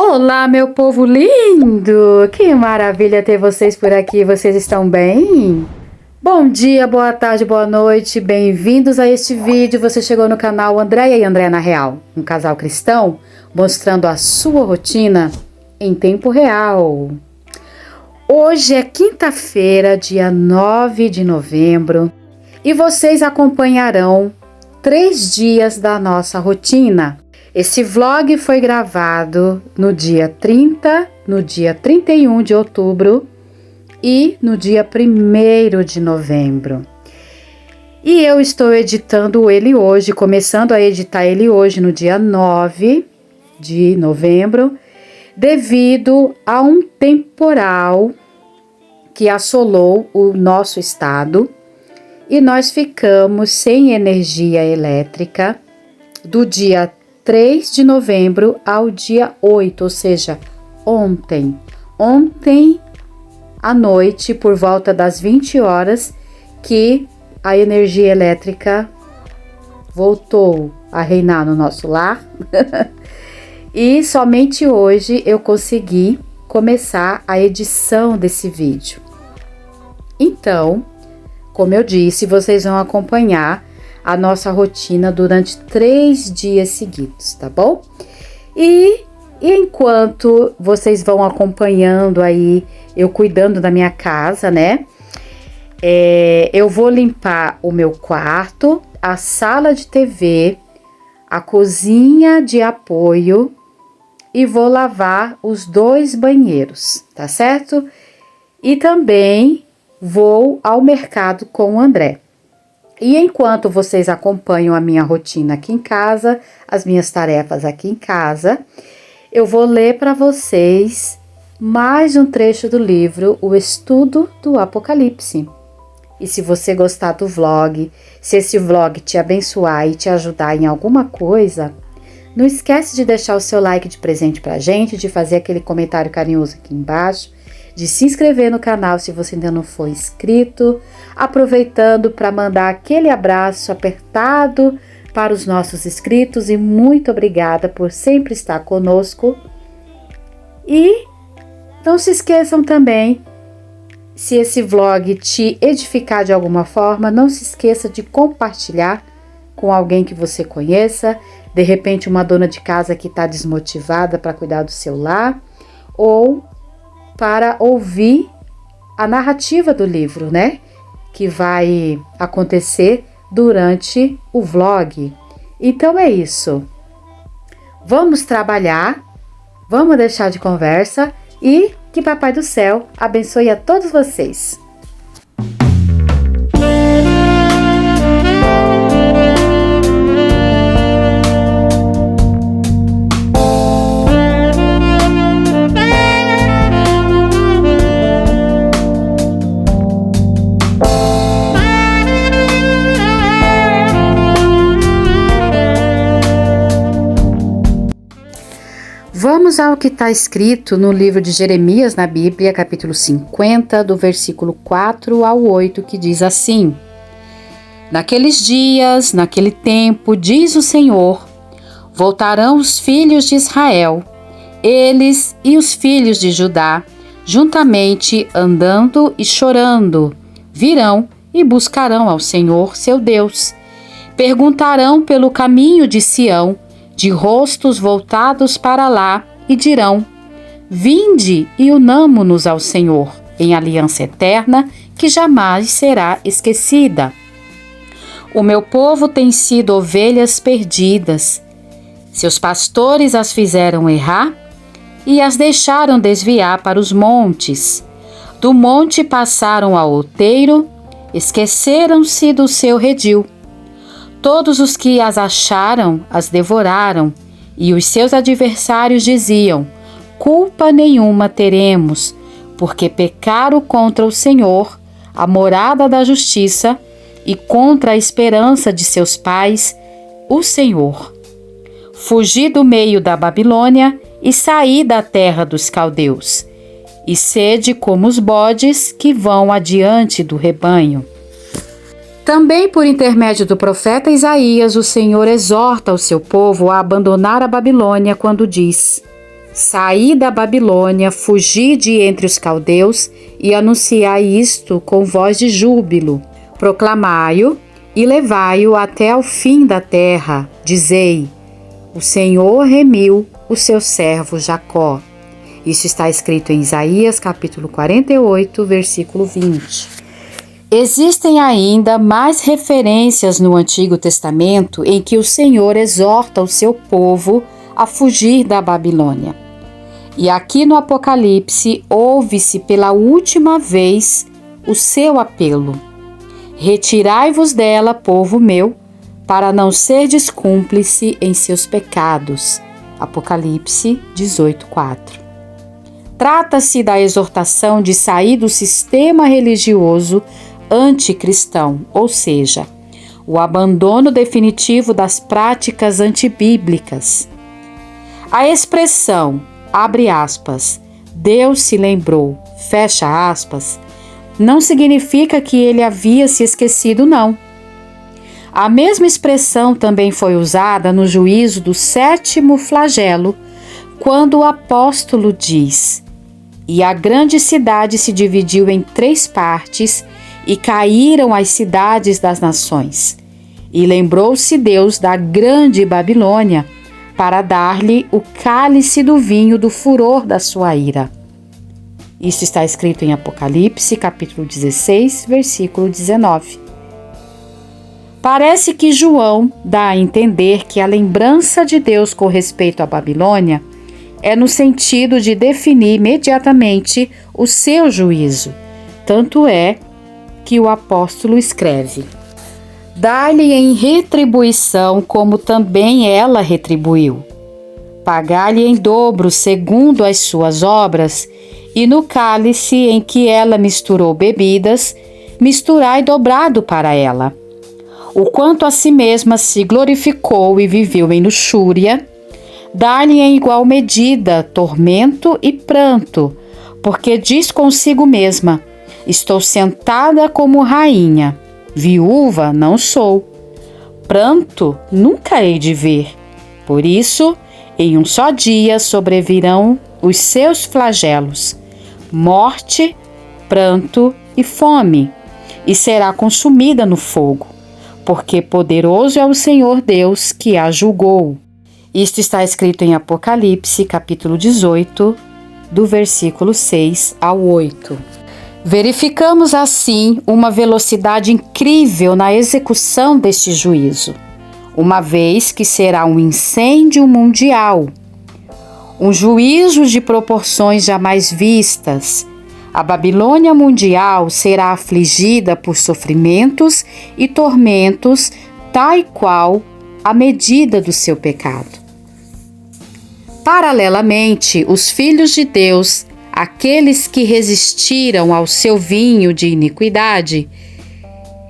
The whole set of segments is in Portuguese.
Olá, meu povo lindo! Que maravilha ter vocês por aqui. Vocês estão bem? Bom dia, boa tarde, boa noite. Bem-vindos a este vídeo. Você chegou no canal Andréia e André na Real, um casal cristão mostrando a sua rotina em tempo real. Hoje é quinta-feira, dia 9 de novembro, e vocês acompanharão 3 dias da nossa rotina. Esse vlog foi gravado no dia 30, no dia 31 de outubro e no dia 1º de novembro. E eu estou editando ele hoje, começando a editar ele hoje no dia 9 de novembro, devido a um temporal que assolou o nosso estado e nós ficamos sem energia elétrica do dia 3 de novembro ao dia 8, ou seja, ontem à noite, por volta das 20 horas, que a energia elétrica voltou a reinar no nosso lar. E somente hoje eu consegui começar a edição desse vídeo. Então, como eu disse, vocês vão acompanhar a nossa rotina durante 3 dias seguidos, tá bom? E enquanto vocês vão acompanhando aí, eu cuidando da minha casa, né? Eu vou limpar o meu quarto, a sala de TV, a cozinha de apoio e vou lavar os 2 banheiros, tá certo? E também vou ao mercado com o André. E enquanto vocês acompanham a minha rotina aqui em casa, as minhas tarefas aqui em casa, eu vou ler para vocês mais um trecho do livro O Estudo do Apocalipse. E se você gostar do vlog, se esse vlog te abençoar e te ajudar em alguma coisa, não esquece de deixar o seu like de presente pra gente, de fazer aquele comentário carinhoso aqui embaixo, de se inscrever no canal se você ainda não for inscrito, aproveitando para mandar aquele abraço apertado para os nossos inscritos e muito obrigada por sempre estar conosco. E não se esqueçam também, se esse vlog te edificar de alguma forma, não se esqueça de compartilhar com alguém que você conheça, de repente uma dona de casa que está desmotivada para cuidar do seu lar, ou para ouvir a narrativa do livro, né? Que vai acontecer durante o vlog. Então é isso. Vamos trabalhar, vamos deixar de conversa e que Papai do Céu abençoe a todos vocês. Vamos ao que está escrito no livro de Jeremias, na Bíblia, capítulo 50, do versículo 4 ao 8, que diz assim: Naqueles dias, naquele tempo, diz o Senhor, voltarão os filhos de Israel, eles e os filhos de Judá, juntamente andando e chorando, virão e buscarão ao Senhor, seu Deus. Perguntarão pelo caminho de Sião, de rostos voltados para lá, e dirão: Vinde e unamo-nos ao Senhor, em aliança eterna que jamais será esquecida. O meu povo tem sido ovelhas perdidas. Seus pastores as fizeram errar e as deixaram desviar para os montes. Do monte passaram ao outeiro, esqueceram-se do seu redil. Todos os que as acharam as devoraram, e os seus adversários diziam: culpa nenhuma teremos, porque pecaram contra o Senhor, a morada da justiça, e contra a esperança de seus pais, o Senhor. Fugi do meio da Babilônia e saí da terra dos caldeus, e sede como os bodes que vão adiante do rebanho. Também por intermédio do profeta Isaías, o Senhor exorta o seu povo a abandonar a Babilônia quando diz: Saí da Babilônia, fugi de entre os caldeus e anunciai isto com voz de júbilo. Proclamai-o e levai-o até ao fim da terra. Dizei: o Senhor remiu o seu servo Jacó. Isso está escrito em Isaías capítulo 48, versículo 20. Existem ainda mais referências no Antigo Testamento em que o Senhor exorta o seu povo a fugir da Babilônia. E aqui no Apocalipse ouve-se pela última vez o seu apelo: retirai-vos dela, povo meu, para não serdes cúmplice em seus pecados. Apocalipse 18:4. Trata-se da exortação de sair do sistema religioso anticristão, ou seja, o abandono definitivo das práticas antibíblicas. A expressão, abre aspas, Deus se lembrou, fecha aspas, não significa que ele havia se esquecido, não. A mesma expressão também foi usada no juízo do 7º flagelo, quando o apóstolo diz: e a grande cidade se dividiu em 3 partes, e caíram as cidades das nações. E lembrou-se Deus da grande Babilônia, para dar-lhe o cálice do vinho do furor da sua ira. Isso está escrito em Apocalipse, capítulo 16, versículo 19. Parece que João dá a entender que a lembrança de Deus com respeito à Babilônia é no sentido de definir imediatamente o seu juízo. Tanto é que o apóstolo escreve: dá-lhe em retribuição como também ela retribuiu. Pagar-lhe em dobro segundo as suas obras, e no cálice em que ela misturou bebidas, misturai dobrado para ela. O quanto a si mesma se glorificou e viveu em luxúria, dá-lhe em igual medida tormento e pranto, porque diz consigo mesma: estou sentada como rainha, viúva não sou. Pranto nunca hei de ver. Por isso, em um só dia sobrevirão os seus flagelos, morte, pranto e fome, e será consumida no fogo, porque poderoso é o Senhor Deus que a julgou. Isto está escrito em Apocalipse, capítulo 18, do versículo 6 ao 8. Verificamos assim uma velocidade incrível na execução deste juízo, uma vez que será um incêndio mundial, um juízo de proporções jamais vistas. A Babilônia mundial será afligida por sofrimentos e tormentos, tal qual a medida do seu pecado. Paralelamente, os filhos de Deus, aqueles que resistiram ao seu vinho de iniquidade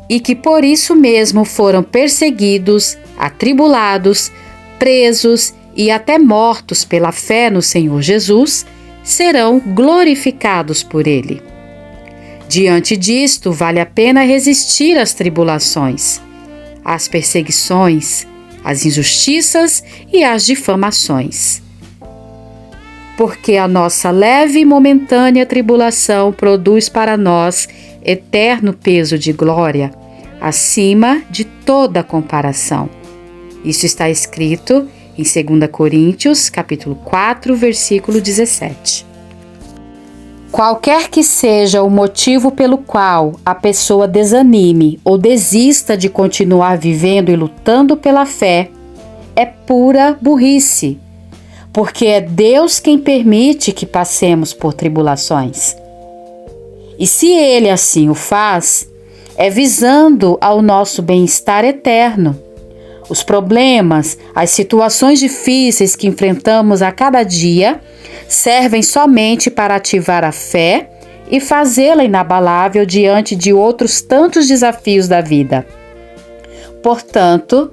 e que por isso mesmo foram perseguidos, atribulados, presos e até mortos pela fé no Senhor Jesus, serão glorificados por Ele. Diante disto, vale a pena resistir às tribulações, às perseguições, às injustiças e às difamações. Porque a nossa leve e momentânea tribulação produz para nós eterno peso de glória, acima de toda comparação. Isso está escrito em 2 Coríntios, capítulo 4, versículo 17. Qualquer que seja o motivo pelo qual a pessoa desanime ou desista de continuar vivendo e lutando pela fé, é pura burrice, porque é Deus quem permite que passemos por tribulações. E se Ele assim o faz, é visando ao nosso bem-estar eterno. Os problemas, as situações difíceis que enfrentamos a cada dia servem somente para ativar a fé e fazê-la inabalável diante de outros tantos desafios da vida. Portanto,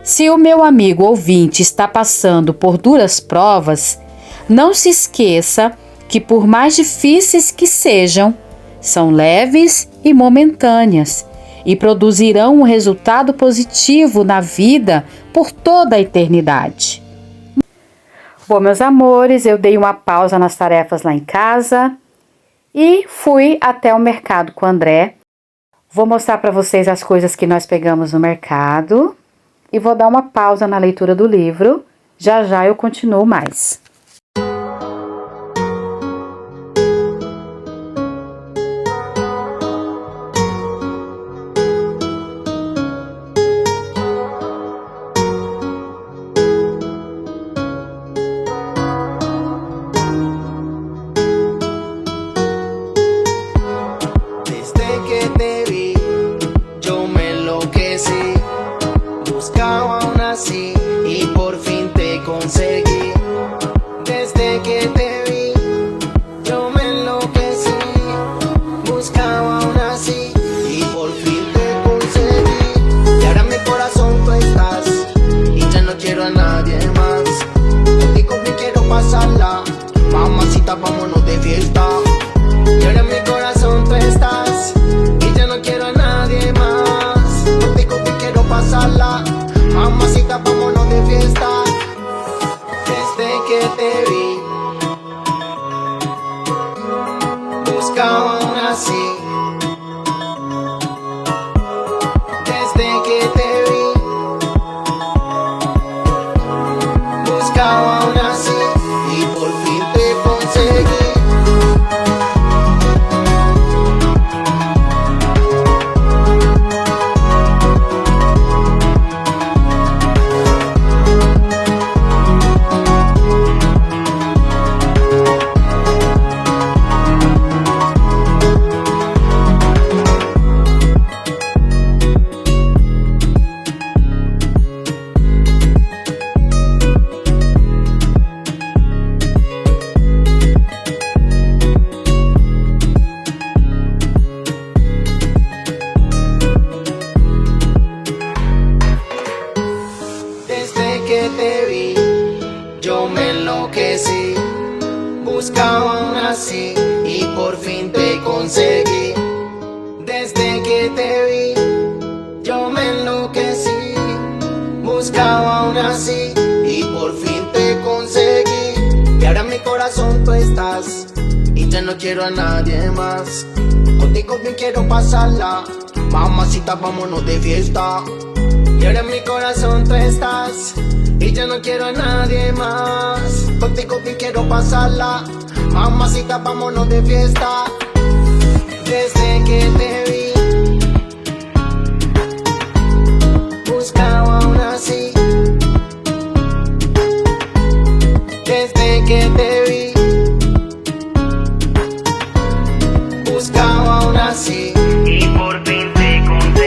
se o meu amigo ouvinte está passando por duras provas, não se esqueça que, por mais difíceis que sejam, são leves e momentâneas e produzirão um resultado positivo na vida por toda a eternidade. Bom, meus amores, eu dei uma pausa nas tarefas lá em casa e fui até o mercado com o André. Vou mostrar para vocês as coisas que nós pegamos no mercado e vou dar uma pausa na leitura do livro. Já já eu continuo mais. Vámonos de fiesta. Y ahora en mi corazón tú estás y ya no quiero a nadie más. Contigo que quiero pasarla, mamacita, vámonos de fiesta. Desde que te vi, buscaba una así. Desde que te vi, buscaba una así. Y por fin te conseguí. Buscaba una así y por fin te conseguí. Desde que te vi, yo me enloquecí. Buscaba una así y por fin te conseguí. Y ahora en mi corazón tú estás y ya no quiero a nadie más. Contigo bien quiero pasarla, mamacita, vámonos de fiesta. Y ahora en mi corazón tú estás y ya no quiero a nadie más. Contigo bien quiero pasarla, mamacita, vámonos de fiesta. Desde que te vi, buscaba una así. Desde que te vi, buscaba una así. Y por fin te conseguí.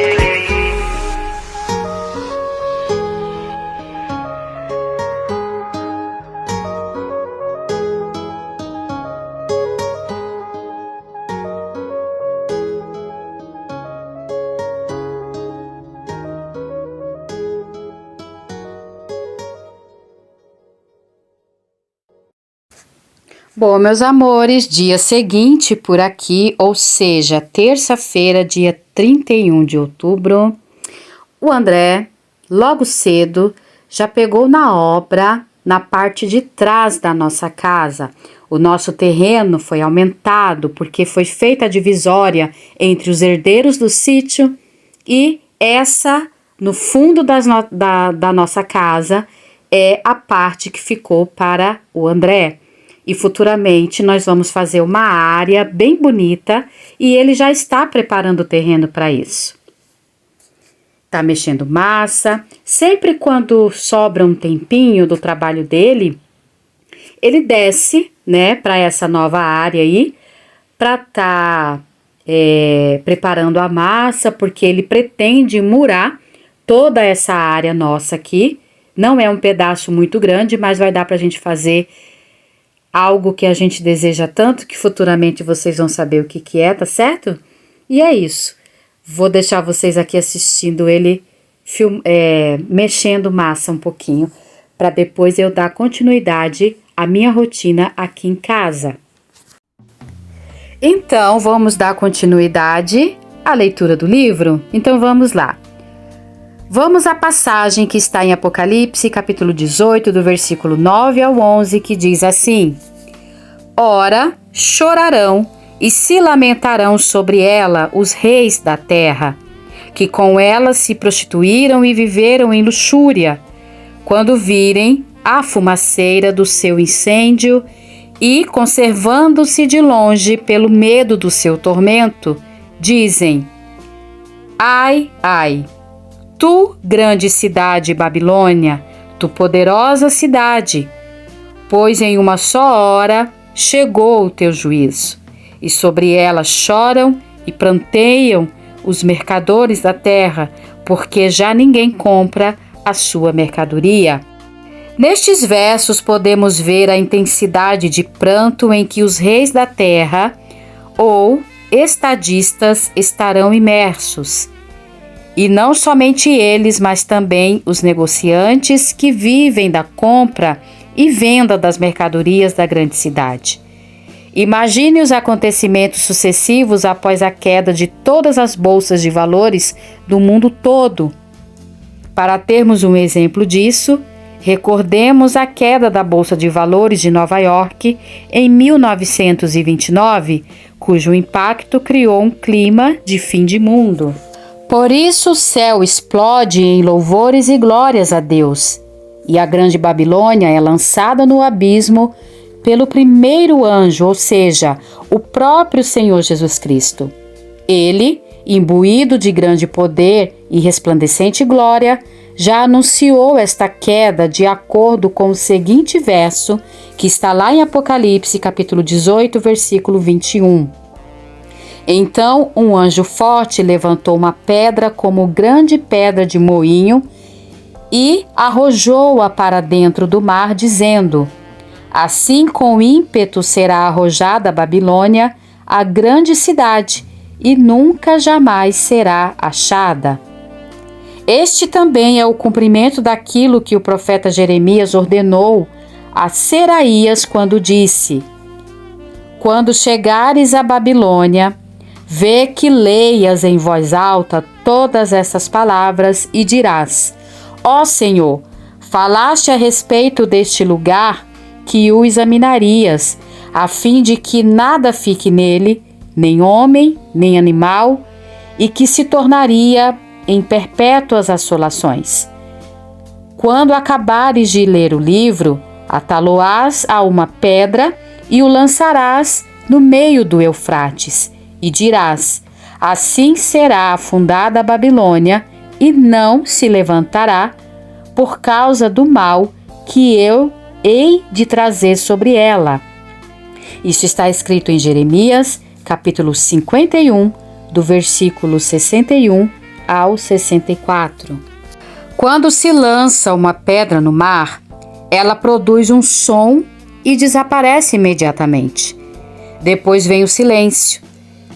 Bom, meus amores, dia seguinte por aqui, ou seja, terça-feira, dia 31 de outubro, o André, logo cedo, já pegou na obra na parte de trás da nossa casa. O nosso terreno foi aumentado porque foi feita a divisória entre os herdeiros do sítio e essa, no fundo da nossa casa, é a parte que ficou para o André. E futuramente nós vamos fazer uma área bem bonita e ele já está preparando o terreno para isso. Tá mexendo massa. Sempre quando sobra um tempinho do trabalho dele, ele desce, né, para essa nova área aí, para tá preparando a massa, porque ele pretende murar toda essa área nossa aqui. Não é um pedaço muito grande, mas vai dar pra gente fazer algo que a gente deseja tanto, que futuramente vocês vão saber o que é, tá certo? E é isso. Vou deixar vocês aqui assistindo ele mexendo massa um pouquinho, para depois eu dar continuidade à minha rotina aqui em casa. Então, vamos dar continuidade à leitura do livro? Então, vamos lá. Vamos à passagem que está em Apocalipse, capítulo 18, do versículo 9 ao 11, que diz assim: Ora, chorarão e se lamentarão sobre ela os reis da terra, que com ela se prostituíram e viveram em luxúria, quando virem a fumaceira do seu incêndio e, conservando-se de longe pelo medo do seu tormento, dizem: Ai, ai! Tu, grande cidade Babilônia, tu poderosa cidade, pois em uma só hora chegou o teu juízo, e sobre ela choram e pranteiam os mercadores da terra, porque já ninguém compra a sua mercadoria. Nestes versos podemos ver a intensidade de pranto em que os reis da terra ou estadistas estarão imersos. E não somente eles, mas também os negociantes que vivem da compra e venda das mercadorias da grande cidade. Imagine os acontecimentos sucessivos após a queda de todas as bolsas de valores do mundo todo. Para termos um exemplo disso, recordemos a queda da Bolsa de Valores de Nova York em 1929, cujo impacto criou um clima de fim de mundo. Por isso o céu explode em louvores e glórias a Deus, e a grande Babilônia é lançada no abismo pelo primeiro anjo, ou seja, o próprio Senhor Jesus Cristo. Ele, imbuído de grande poder e resplandecente glória, já anunciou esta queda de acordo com o seguinte verso, que está lá em Apocalipse, capítulo 18, versículo 21. Então um anjo forte levantou uma pedra como grande pedra de moinho e arrojou-a para dentro do mar, dizendo: Assim com ímpeto será arrojada a Babilônia, a grande cidade, e nunca jamais será achada. Este também é o cumprimento daquilo que o profeta Jeremias ordenou a Seraías quando disse: Quando chegares a Babilônia, vê que leias em voz alta todas essas palavras e dirás: Ó Senhor, falaste a respeito deste lugar que o examinarias, a fim de que nada fique nele, nem homem, nem animal, e que se tornaria em perpétuas assolações. Quando acabares de ler o livro, atá-lo-ás a uma pedra e o lançarás no meio do Eufrates, e dirás: Assim será afundada a Babilônia, e não se levantará, por causa do mal que eu hei de trazer sobre ela. Isso está escrito em Jeremias, capítulo 51, do versículo 61 ao 64. Quando se lança uma pedra no mar, ela produz um som e desaparece imediatamente. Depois vem o silêncio.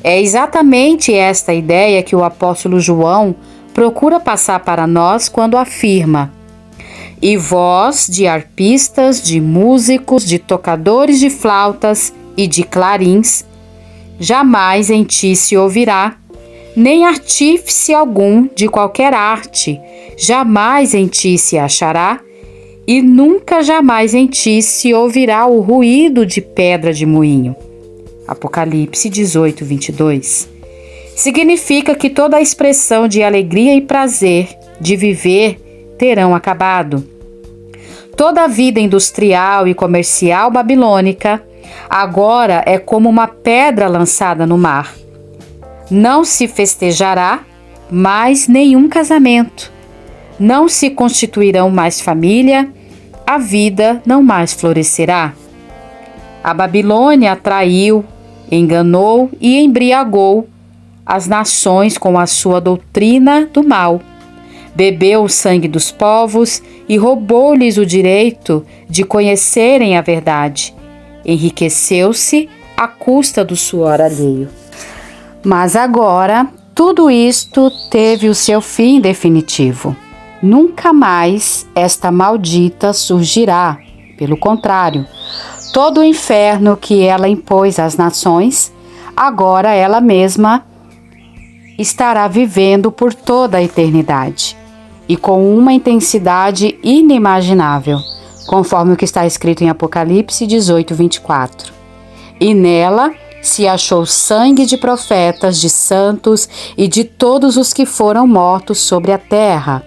É exatamente esta ideia que o apóstolo João procura passar para nós quando afirma: E voz de arpistas, de músicos, de tocadores de flautas e de clarins, jamais em ti se ouvirá, nem artífice algum de qualquer arte, jamais em ti se achará, e nunca jamais em ti se ouvirá o ruído de pedra de moinho. Apocalipse 18, 22. Significa que toda a expressão de alegria e prazer de viver terão acabado. Toda a vida industrial e comercial babilônica agora é como uma pedra lançada no mar. Não se festejará mais nenhum casamento. Não se constituirão mais família. A vida não mais florescerá. A Babilônia atraiu, enganou e embriagou as nações com a sua doutrina do mal. Bebeu o sangue dos povos e roubou-lhes o direito de conhecerem a verdade. Enriqueceu-se à custa do suor alheio. Mas agora, tudo isto teve o seu fim definitivo. Nunca mais esta maldita surgirá. Pelo contrário, todo o inferno que ela impôs às nações, agora ela mesma estará vivendo por toda a eternidade. e com uma intensidade inimaginável, conforme o que está escrito em Apocalipse 18, 24. E nela se achou sangue de profetas, de santos e de todos os que foram mortos sobre a terra.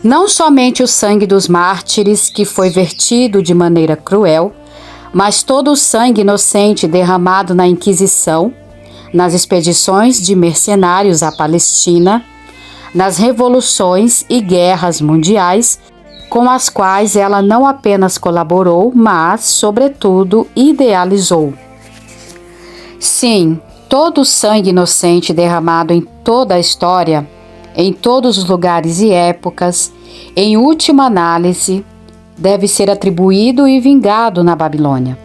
Não somente o sangue dos mártires, que foi vertido de maneira cruel, mas todo o sangue inocente derramado na Inquisição, nas expedições de mercenários à Palestina, nas revoluções e guerras mundiais, com as quais ela não apenas colaborou, mas, sobretudo, idealizou. Sim, todo o sangue inocente derramado em toda a história, em todos os lugares e épocas, em última análise, deve ser atribuído e vingado na Babilônia.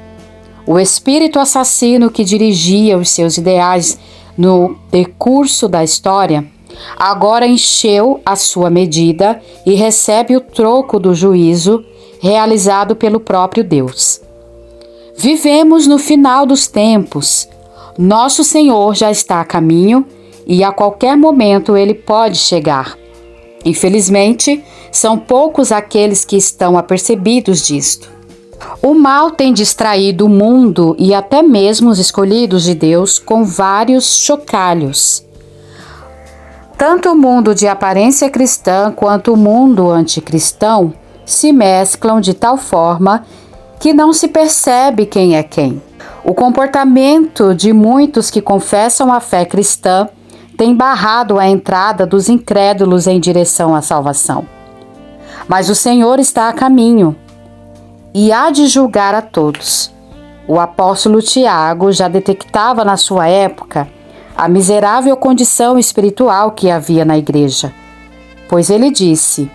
O espírito assassino que dirigia os seus ideais no decurso da história, agora encheu a sua medida e recebe o troco do juízo realizado pelo próprio Deus. Vivemos no final dos tempos. Nosso Senhor já está a caminho e a qualquer momento ele pode chegar. Infelizmente, são poucos aqueles que estão apercebidos disto. O mal tem distraído o mundo e até mesmo os escolhidos de Deus com vários chocalhos. Tanto o mundo de aparência cristã quanto o mundo anticristão se mesclam de tal forma que não se percebe quem é quem. O comportamento de muitos que confessam a fé cristã tem barrado a entrada dos incrédulos em direção à salvação. Mas o Senhor está a caminho e há de julgar a todos. O apóstolo Tiago já detectava na sua época a miserável condição espiritual que havia na igreja, pois ele disse: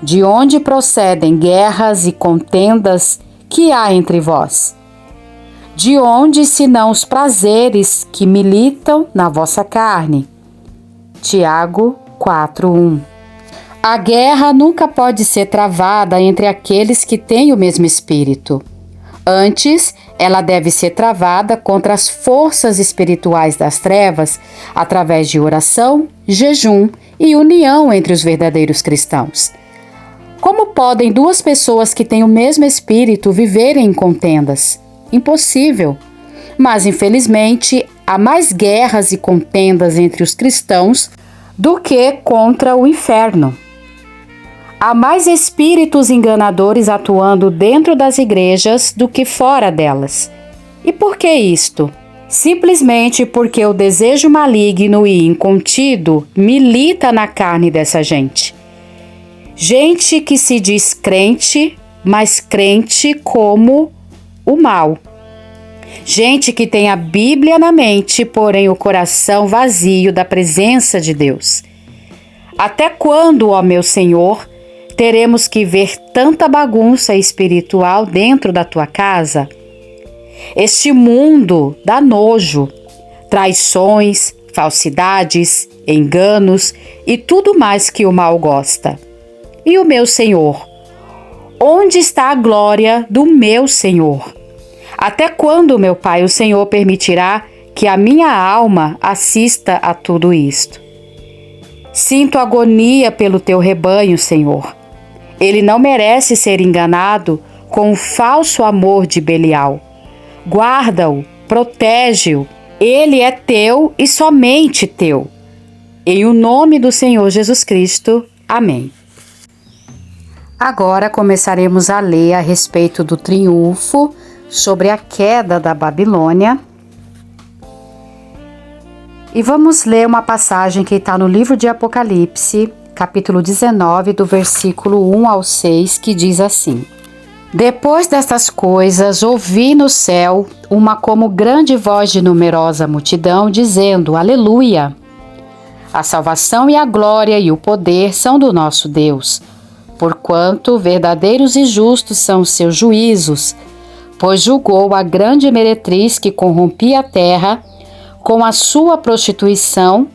de onde procedem guerras e contendas que há entre vós? De onde, senão os prazeres que militam na vossa carne? Tiago 4:1. A guerra nunca pode ser travada entre aqueles que têm o mesmo espírito. Antes, ela deve ser travada contra as forças espirituais das trevas através de oração, jejum e união entre os verdadeiros cristãos. Como podem duas pessoas que têm o mesmo espírito viverem em contendas? Impossível. Mas, infelizmente, há mais guerras e contendas entre os cristãos do que contra o inferno. Há mais espíritos enganadores atuando dentro das igrejas do que fora delas. E por que isto? Simplesmente porque o desejo maligno e incontido milita na carne dessa gente. Gente que se diz crente, mas crente como o mal. Gente que tem a Bíblia na mente, porém o coração vazio da presença de Deus. Até quando, ó meu Senhor, teremos que ver tanta bagunça espiritual dentro da tua casa? Este mundo dá nojo, traições, falsidades, enganos e tudo mais que o mal gosta. E o meu Senhor? Onde está a glória do meu Senhor? Até quando, meu Pai, o Senhor permitirá que a minha alma assista a tudo isto? Sinto agonia pelo teu rebanho, Senhor. Ele não merece ser enganado com o falso amor de Belial. Guarda-o, protege-o. Ele é teu e somente teu. Em o nome do Senhor Jesus Cristo. Amém. Agora começaremos a ler a respeito do triunfo sobre a queda da Babilônia. E vamos ler uma passagem que está no livro de Apocalipse, capítulo 19, do versículo 1 ao 6, que diz assim: Depois destas coisas, ouvi no céu uma como grande voz de numerosa multidão, dizendo: Aleluia! A salvação e a glória e o poder são do nosso Deus, porquanto verdadeiros e justos são os seus juízos, pois julgou a grande meretriz que corrompia a terra com a sua prostituição,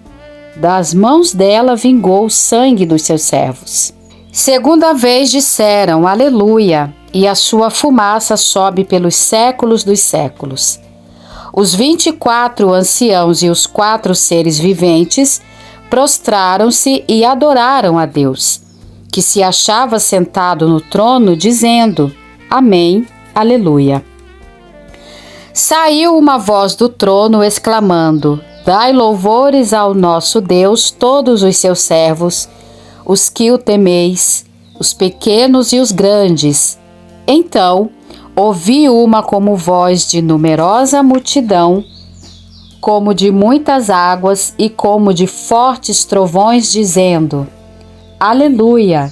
das mãos dela vingou o sangue dos seus servos. Segunda vez disseram, Aleluia, e a sua fumaça sobe pelos séculos dos séculos. Os 24 anciãos e os 4 seres viventes prostraram-se e adoraram a Deus, que se achava sentado no trono, dizendo: Amém, Aleluia. Saiu uma voz do trono exclamando: Dai louvores ao nosso Deus, todos os seus servos, os que o temeis, os pequenos e os grandes. Então ouvi uma como voz de numerosa multidão, como de muitas águas e como de fortes trovões, dizendo: Aleluia,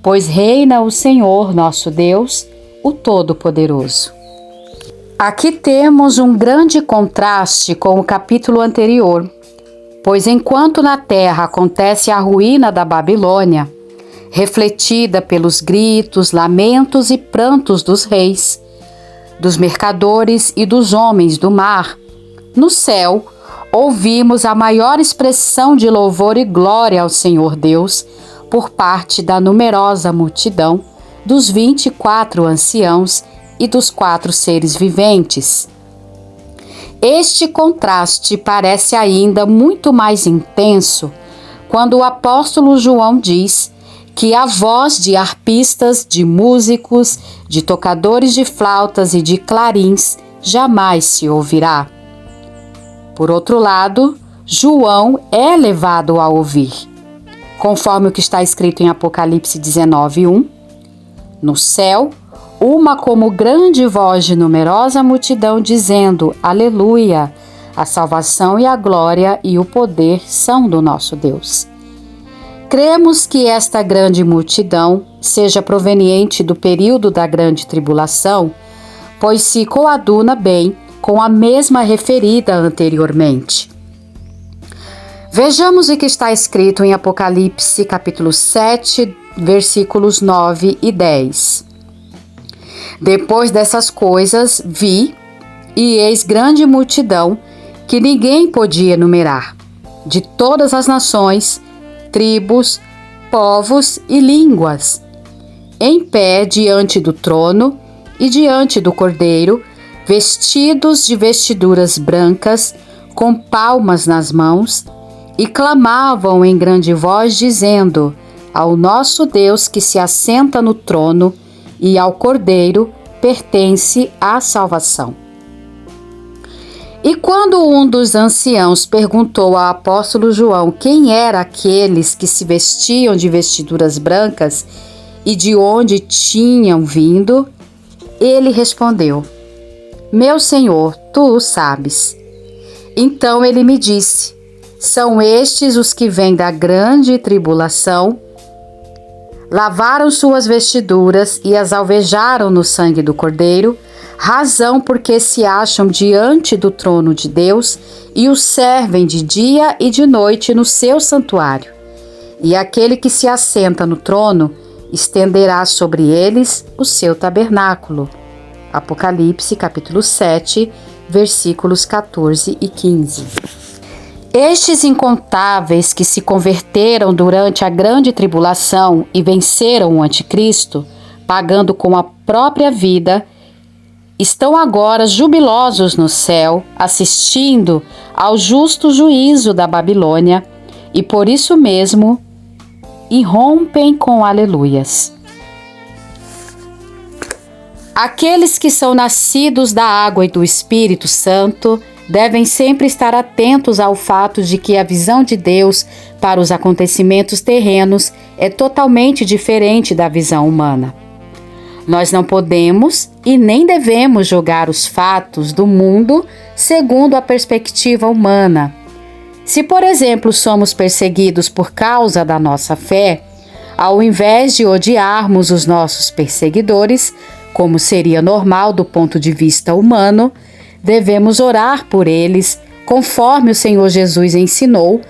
pois reina o Senhor nosso Deus, o Todo-Poderoso. Aqui temos um grande contraste com o capítulo anterior, pois enquanto na terra acontece a ruína da Babilônia, refletida pelos gritos, lamentos e prantos dos reis, dos mercadores e dos homens do mar, no céu ouvimos a maior expressão de louvor e glória ao Senhor Deus por parte da numerosa multidão dos 24 anciãos e dos 4 seres viventes. Este contraste parece ainda muito mais intenso quando o apóstolo João diz que a voz de arpistas, de músicos, de tocadores de flautas e de clarins jamais se ouvirá. Por outro lado, João é levado a ouvir, conforme o que está escrito em Apocalipse 19:1, no céu, uma como grande voz de numerosa multidão dizendo: Aleluia, a salvação e a glória e o poder são do nosso Deus. Cremos que esta grande multidão seja proveniente do período da grande tribulação, pois se coaduna bem com a mesma referida anteriormente. Vejamos o que está escrito em Apocalipse capítulo 7, versículos 9 e 10. Depois dessas coisas vi, e eis grande multidão, que ninguém podia enumerar, de todas as nações, tribos, povos e línguas, em pé diante do trono e diante do Cordeiro, vestidos de vestiduras brancas, com palmas nas mãos, e clamavam em grande voz, dizendo: Ao nosso Deus que se assenta no trono e ao Cordeiro pertence a salvação. E quando um dos anciãos perguntou ao apóstolo João quem eram aqueles que se vestiam de vestiduras brancas e de onde tinham vindo, ele respondeu: Meu Senhor, tu o sabes. Então ele me disse: São estes os que vêm da grande tribulação, lavaram suas vestiduras e as alvejaram no sangue do Cordeiro, razão porque se acham diante do trono de Deus e o servem de dia e de noite no seu santuário. E aquele que se assenta no trono estenderá sobre eles o seu tabernáculo. Apocalipse capítulo 7, versículos 14 e 15. Estes incontáveis que se converteram durante a grande tribulação e venceram o anticristo, pagando com a própria vida, estão agora jubilosos no céu, assistindo ao justo juízo da Babilônia, e por isso mesmo irrompem com aleluias. Aqueles que são nascidos da água e do Espírito Santo devem sempre estar atentos ao fato de que a visão de Deus para os acontecimentos terrenos é totalmente diferente da visão humana. Nós não podemos e nem devemos julgar os fatos do mundo segundo a perspectiva humana. Se, por exemplo, somos perseguidos por causa da nossa fé, ao invés de odiarmos os nossos perseguidores, como seria normal do ponto de vista humano, devemos orar por eles, conforme o Senhor Jesus ensinou,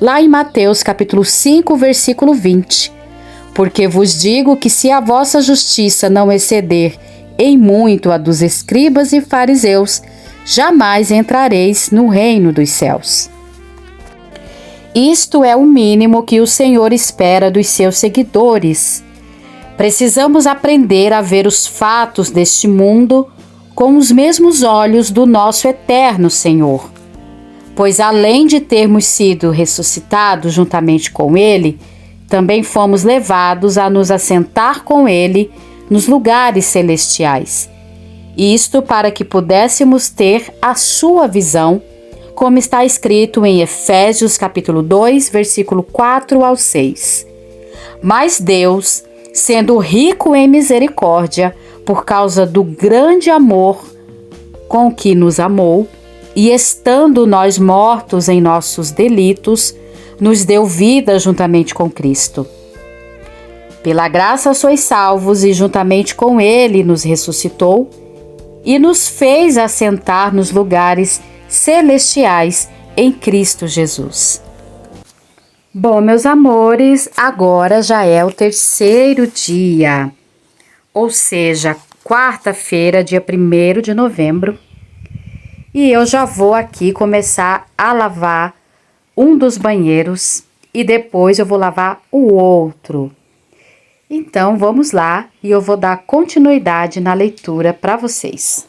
lá em Mateus capítulo 5, versículo 20. Porque vos digo que se a vossa justiça não exceder em muito a dos escribas e fariseus, jamais entrareis no reino dos céus. Isto é o mínimo que o Senhor espera dos seus seguidores. Precisamos aprender a ver os fatos deste mundo com os mesmos olhos do nosso eterno Senhor. Pois além de termos sido ressuscitados juntamente com Ele, também fomos levados a nos assentar com Ele nos lugares celestiais. Isto para que pudéssemos ter a sua visão, como está escrito em Efésios capítulo 2, versículo 4 ao 6. Mas Deus, sendo rico em misericórdia, por causa do grande amor com que nos amou, e estando nós mortos em nossos delitos, nos deu vida juntamente com Cristo. Pela graça sois salvos, e juntamente com Ele nos ressuscitou e nos fez assentar nos lugares celestiais em Cristo Jesus. Bom, meus amores, agora já é o terceiro dia, ou seja, quarta-feira, dia 1º de novembro, e eu já vou aqui começar a lavar um dos banheiros e depois eu vou lavar o outro. Então vamos lá e eu vou dar continuidade na leitura para vocês.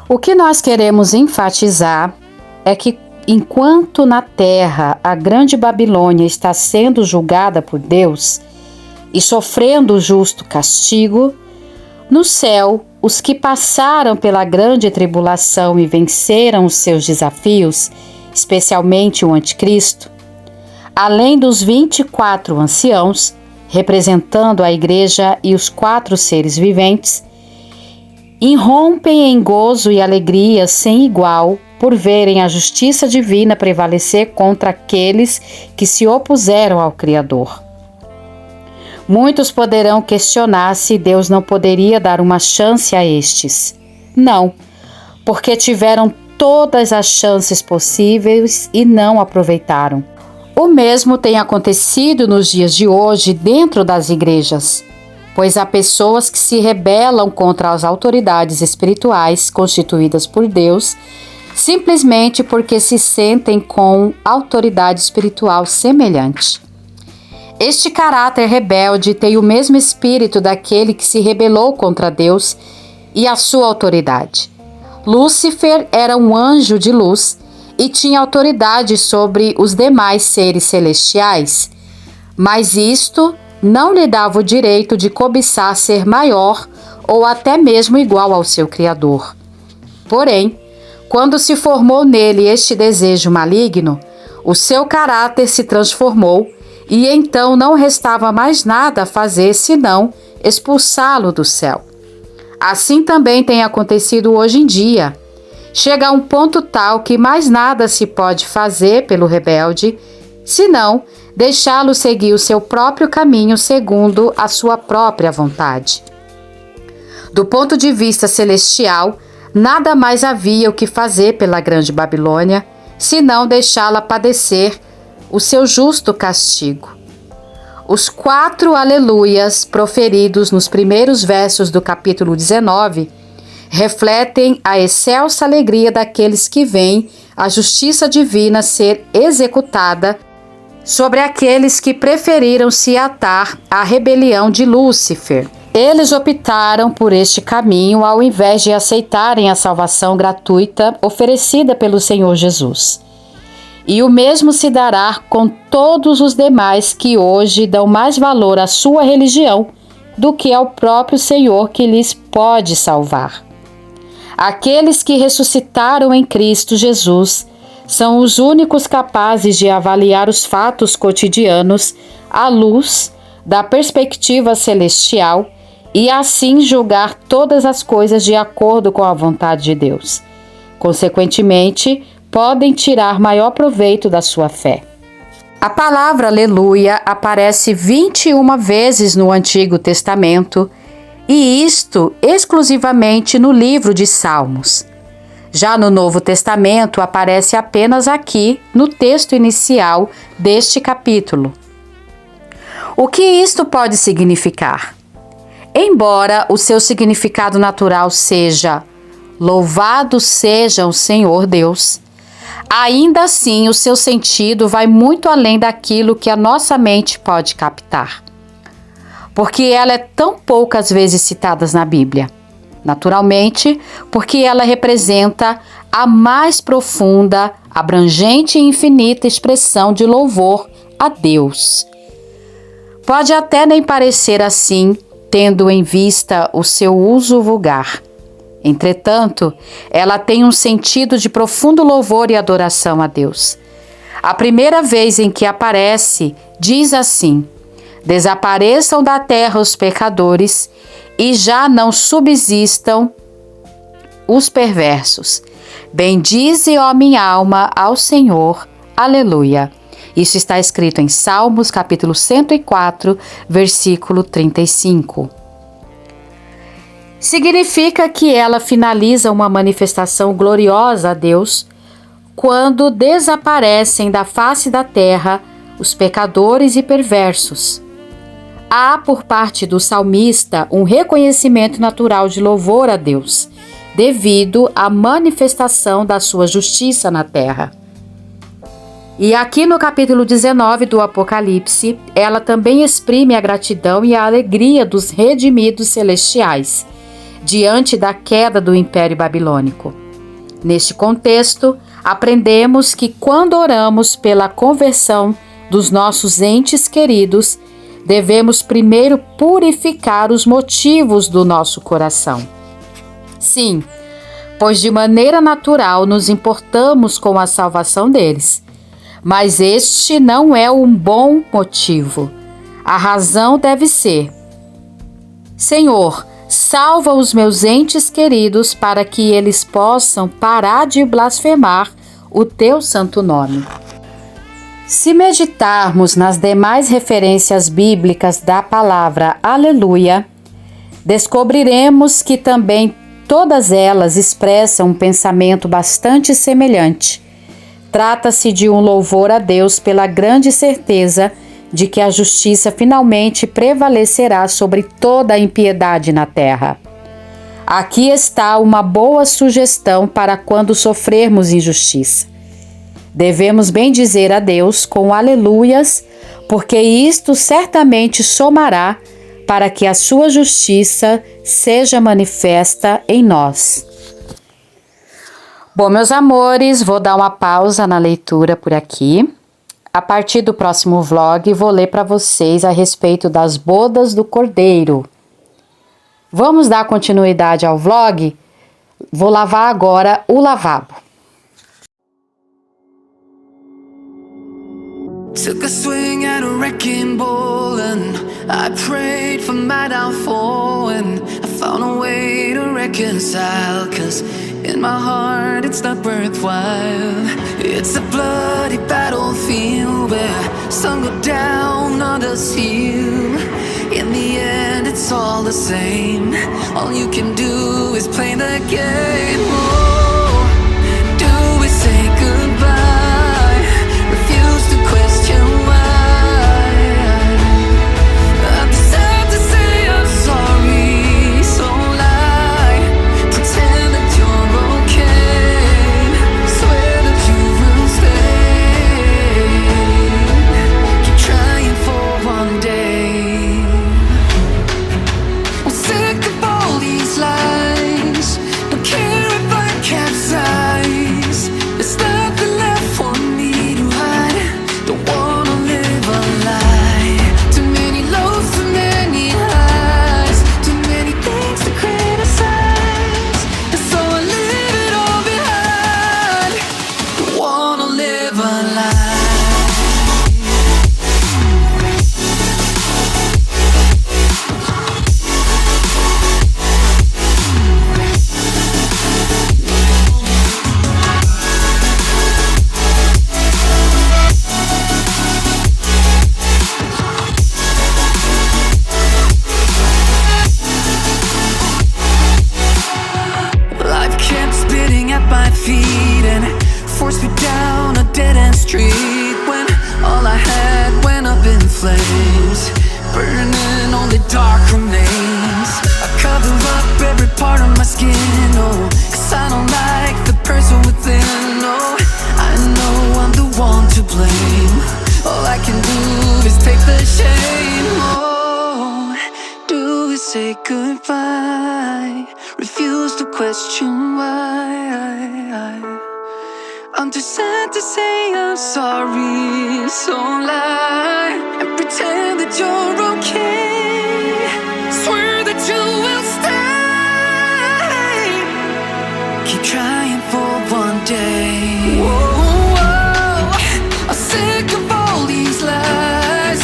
O que nós queremos enfatizar é que enquanto na terra a grande Babilônia está sendo julgada por Deus e sofrendo o justo castigo, no céu, os que passaram pela grande tribulação e venceram os seus desafios, especialmente o anticristo, além dos 24 anciãos, representando a igreja e os 4 seres viventes, irrompem em gozo e alegria sem igual por verem a justiça divina prevalecer contra aqueles que se opuseram ao Criador. Muitos poderão questionar se Deus não poderia dar uma chance a estes. Não, porque tiveram todas as chances possíveis e não aproveitaram. O mesmo tem acontecido nos dias de hoje dentro das igrejas, pois há pessoas que se rebelam contra as autoridades espirituais constituídas por Deus, simplesmente porque se sentem com autoridade espiritual semelhante. Este caráter rebelde tem o mesmo espírito daquele que se rebelou contra Deus e a sua autoridade. Lúcifer era um anjo de luz e tinha autoridade sobre os demais seres celestiais, mas isto não lhe dava o direito de cobiçar ser maior ou até mesmo igual ao seu Criador. Porém, quando se formou nele este desejo maligno, o seu caráter se transformou e então não restava mais nada a fazer senão expulsá-lo do céu. Assim também tem acontecido hoje em dia. Chega a um ponto tal que mais nada se pode fazer pelo rebelde, senão deixá-lo seguir o seu próprio caminho segundo a sua própria vontade. Do ponto de vista celestial, nada mais havia o que fazer pela grande Babilônia, senão deixá-la padecer o seu justo castigo. Os 4 aleluias proferidos nos primeiros versos do capítulo 19 refletem a excelsa alegria daqueles que veem a justiça divina ser executada sobre aqueles que preferiram se atar à rebelião de Lúcifer. Eles optaram por este caminho ao invés de aceitarem a salvação gratuita oferecida pelo Senhor Jesus. E o mesmo se dará com todos os demais que hoje dão mais valor à sua religião do que ao próprio Senhor que lhes pode salvar. Aqueles que ressuscitaram em Cristo Jesus são os únicos capazes de avaliar os fatos cotidianos à luz da perspectiva celestial e assim julgar todas as coisas de acordo com a vontade de Deus. Consequentemente, podem tirar maior proveito da sua fé. A palavra aleluia aparece 21 vezes no Antigo Testamento e isto exclusivamente no livro de Salmos. Já no Novo Testamento aparece apenas aqui no texto inicial deste capítulo. O que isto pode significar? Embora o seu significado natural seja louvado seja o Senhor Deus, ainda assim o seu sentido vai muito além daquilo que a nossa mente pode captar, porque ela é tão poucas vezes citada na Bíblia. Naturalmente, porque ela representa a mais profunda, abrangente e infinita expressão de louvor a Deus. Pode até nem parecer assim, tendo em vista o seu uso vulgar. Entretanto, ela tem um sentido de profundo louvor e adoração a Deus. A primeira vez em que aparece, diz assim: desapareçam da terra os pecadores e já não subsistam os perversos. Bendize, ó minha alma, ao Senhor. Aleluia. Isso está escrito em Salmos, capítulo 104, versículo 35. Significa que ela finaliza uma manifestação gloriosa a Deus quando desaparecem da face da terra os pecadores e perversos. Há, por parte do salmista, um reconhecimento natural de louvor a Deus, devido à manifestação da sua justiça na terra. E aqui no capítulo 19 do Apocalipse, ela também exprime a gratidão e a alegria dos redimidos celestiais, diante da queda do Império Babilônico. Neste contexto, aprendemos que quando oramos pela conversão dos nossos entes queridos, devemos primeiro purificar os motivos do nosso coração. Sim, pois de maneira natural nos importamos com a salvação deles. Mas este não é um bom motivo. A razão deve ser: Senhor, salva os meus entes queridos para que eles possam parar de blasfemar o teu santo nome. Se meditarmos nas demais referências bíblicas da palavra aleluia, descobriremos que também todas elas expressam um pensamento bastante semelhante. Trata-se de um louvor a Deus pela grande certeza de que a justiça finalmente prevalecerá sobre toda a impiedade na terra. Aqui está uma boa sugestão para quando sofrermos injustiça. Devemos bendizer a Deus com aleluias, porque isto certamente somará para que a sua justiça seja manifesta em nós. Bom, meus amores, vou dar uma pausa na leitura por aqui. A partir do próximo vlog, vou ler para vocês a respeito das bodas do Cordeiro. Vamos dar continuidade ao vlog? Vou lavar agora o lavabo. Took a swing at a wrecking ball and I prayed for my downfall, and I found a way to reconcile, 'cause in my heart it's not worthwhile. It's a bloody battlefield where some go down, others heal. In the end it's all the same. All you can do is play the game. Oh, do we say goodbye? Refuse to question why. I deserve to say I'm sorry, so lie. Pretend that you're okay. Swear that you will stay. Keep trying for one day. I'm sick of all these lies. Don't care if I capsize. There's nothing left for me to hide. Don't wanna live a lie. Too many lows, too many highs. Too many things to criticize. And so I leave it all behind. Don't wanna live a lie. Life kept spitting at my feet and forced me down a dead-end street, when all I had went up in flames, burning only dark remains. I cover up every part of my skin, oh, 'cause I don't like the person within. Oh, I know I'm the one to blame. All I can do is take the shame. Oh, do we say goodbye? Refuse question why. I'm too sad to say I'm sorry, so lie and pretend that you're okay. Swear that you will stay. Keep trying for one day. Whoa, I'm sick of all these lies.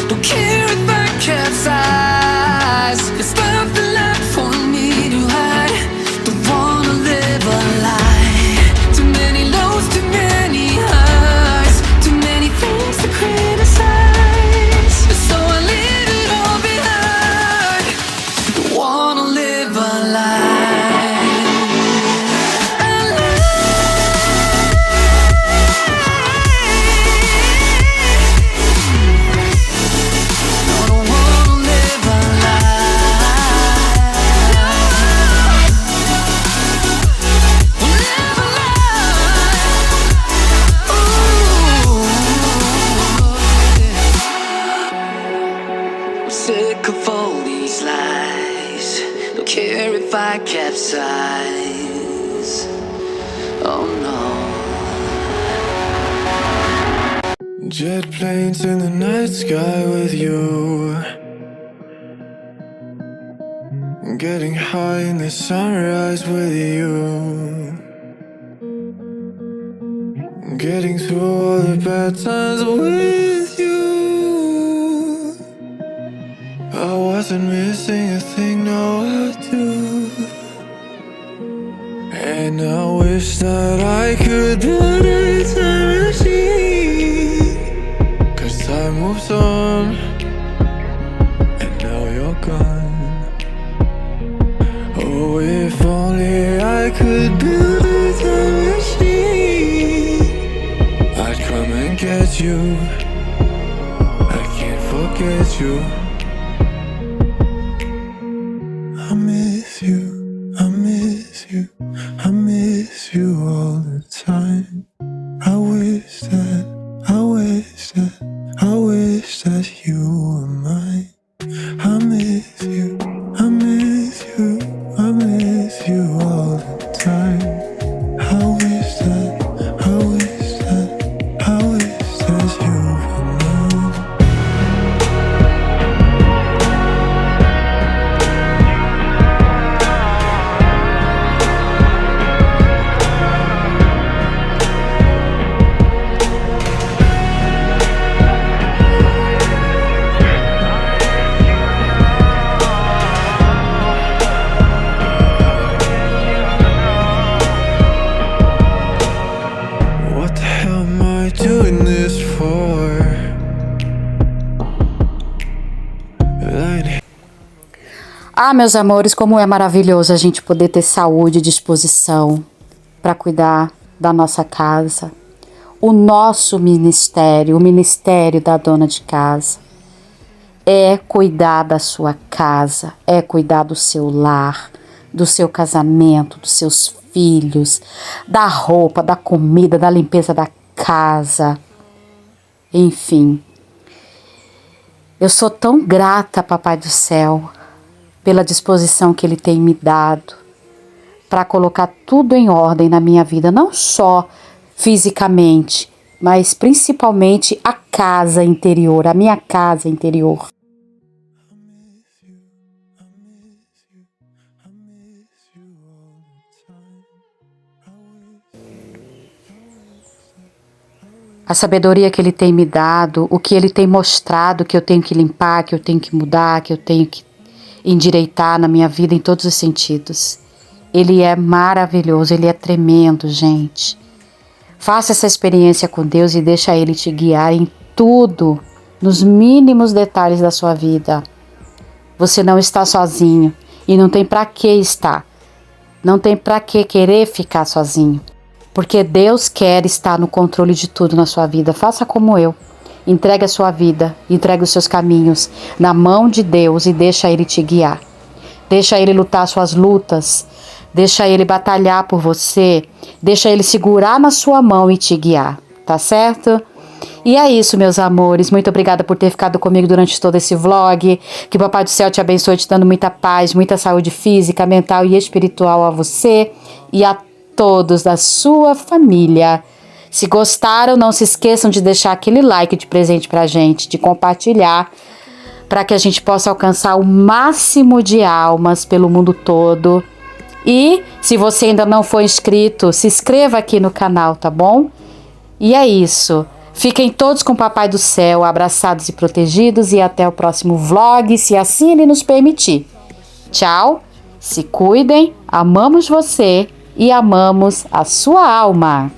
Don't care if I capsize. There's nothing left for me to hide. Don't wanna live a lie. Too many lows, too many highs. Too many things to criticize. So I leave it all behind. Don't wanna live a lie. Sick of all these lies. Don't care if I capsize. Oh no. Jet planes in the night sky with you. Getting high in the sunrise with you. Getting through all the bad times with you. I wasn't missing a thing, now I do. And I wish that I could build a time machine. 'Cause time moves on, and now you're gone. Oh, if only I could build a time machine, I'd come and get you. I can't forget you. I miss you, I miss you, I miss you all the time. I wish that, I wish that, I wish that you were mine. I miss you, I miss you, I miss you all the time. I wish that, I wish that, I wish that you were mine. What the hell am I doing this for? Lying Ah, meus amores, como é maravilhoso a gente poder ter saúde e disposição para cuidar da nossa casa. O nosso ministério, o ministério da dona de casa, é cuidar da sua casa, é cuidar do seu lar, do seu casamento, dos seus filhos, da roupa, da comida, da limpeza da casa, enfim. Eu sou tão grata, Papai do Céu, pela disposição que Ele tem me dado para colocar tudo em ordem na minha vida, não só fisicamente, mas principalmente a casa interior, a minha casa interior. A sabedoria que Ele tem me dado, o que Ele tem mostrado que eu tenho que limpar, que eu tenho que mudar, que eu tenho que endireitar na minha vida em todos os sentidos. Ele é maravilhoso, Ele é tremendo, gente. Faça essa experiência com Deus e deixa Ele te guiar em tudo, nos mínimos detalhes da sua vida. Você não está sozinho e não tem para que estar. Não tem para que querer ficar sozinho. Porque Deus quer estar no controle de tudo na sua vida. Faça como eu. Entregue a sua vida, entregue os seus caminhos na mão de Deus e deixa Ele te guiar. Deixa Ele lutar suas lutas. Deixa Ele batalhar por você. Deixa Ele segurar na sua mão e te guiar. Tá certo? E é isso, meus amores. Muito obrigada por ter ficado comigo durante todo esse vlog. Que o Papai do Céu te abençoe, te dando muita paz, muita saúde física, mental e espiritual a você e a todos da sua família. Se gostaram, não se esqueçam de deixar aquele like de presente pra gente, de compartilhar, para que a gente possa alcançar o máximo de almas pelo mundo todo. E se você ainda não for inscrito, se inscreva aqui no canal, tá bom? E é isso. Fiquem todos com o Papai do Céu, abraçados e protegidos, e até o próximo vlog, se assim ele nos permitir. Tchau, se cuidem, amamos você e amamos a sua alma.